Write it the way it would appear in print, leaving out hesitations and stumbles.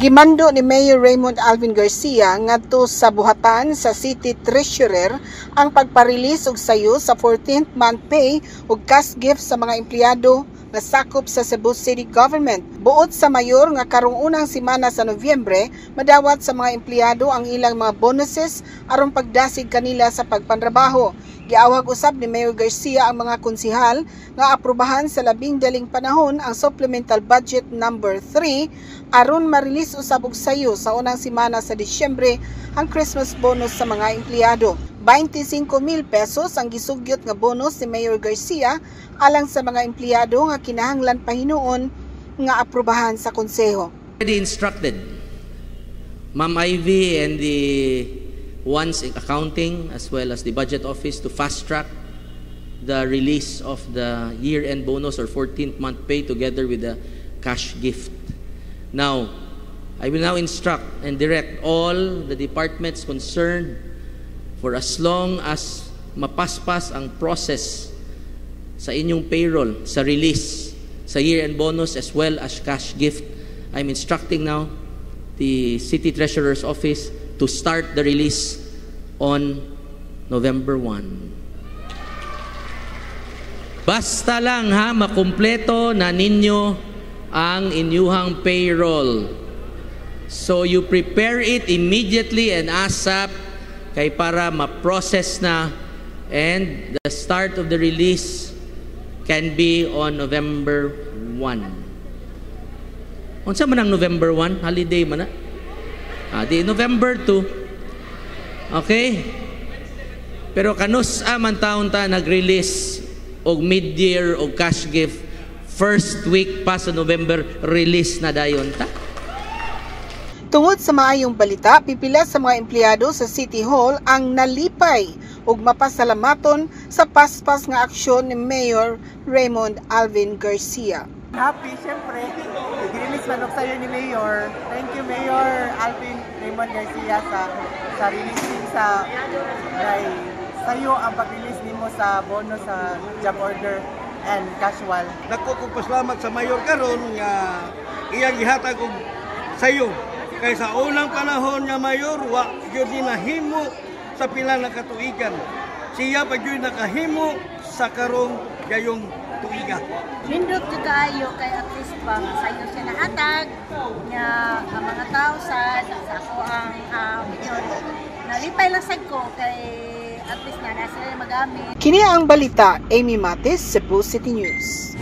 Gimando ni Mayor Raymond Alvin Garcia ngadto sa buhatan sa City Treasurer ang pagpa-release og sayo sa 14th month pay ug cash gift sa mga empleyado nga sakop sa Cebu City Government. Buot sa mayor nga karong unang semana sa Nobyembre, madawat sa mga empleyado ang ilang mga bonuses aron pagdasig kanila sa pagpantrabaho. Giawag usab ni Mayor Garcia ang mga konsihal nga aprubahan sa labing daling panahon ang Supplemental Budget number 3 aron ma-release usab og sayo sa unang semana sa Disyembre ang Christmas bonus sa mga empleyado. 25,000 pesos ang gisugyot nga bonus ni Mayor Garcia alang sa mga empleyado nga kinahanglan pahinuon nga aprubahan sa konseho. Already instructed Ma'am Ivy and the ones in accounting as well as the budget office to fast track the release of the year-end bonus or 14th month pay together with the cash gift. Now, I will now instruct and direct all the departments concerned for as long as mapaspas ang process sa inyong payroll, sa release, sa year-end bonus as well as cash gift. I'm instructing now the City Treasurer's Office to start the release on November 1. Basta lang ha, makumpleto na ninyo ang inyuhang payroll. So you prepare it immediately and ASAP kay para ma-process na, and the start of the release can be on November 1. Unsa man ang November 1? Holiday man na? Di November 2. Okay? Pero kanus man taon ta nag-release og mid-year og cash gift first week pa sa November, release na dayon ta. Tungod sa maayong balita, pipila sa mga empleyado sa City Hall ang nalipay ug mapasalamaton sa paspas nga aksyon ni Mayor Raymond Alvin Garcia. Happy, siyempre. I-release manok sa'yo ni Mayor. Thank you, Mayor Alvin Raymond Garcia sa releasing sa sa'yo ang pag-release nimo sa bonus sa job order and casual. Dako kong pasalamat sa Mayor karon nga iyang gihatag og sayo. Kay sa unang panahon nga Mayor, wa gyud ni nahimo sa pila na katuigan. Siya pa gyud nakahimo sa karong gayong tuiga. Lindot jud kaayo kay at least pa sayo siya nahatag nga ang mga tao sa ako ang yun, nalipay lang sad ko kay at least na nasa magamit. Kini ang balita, Amy Matis, Cebu City News.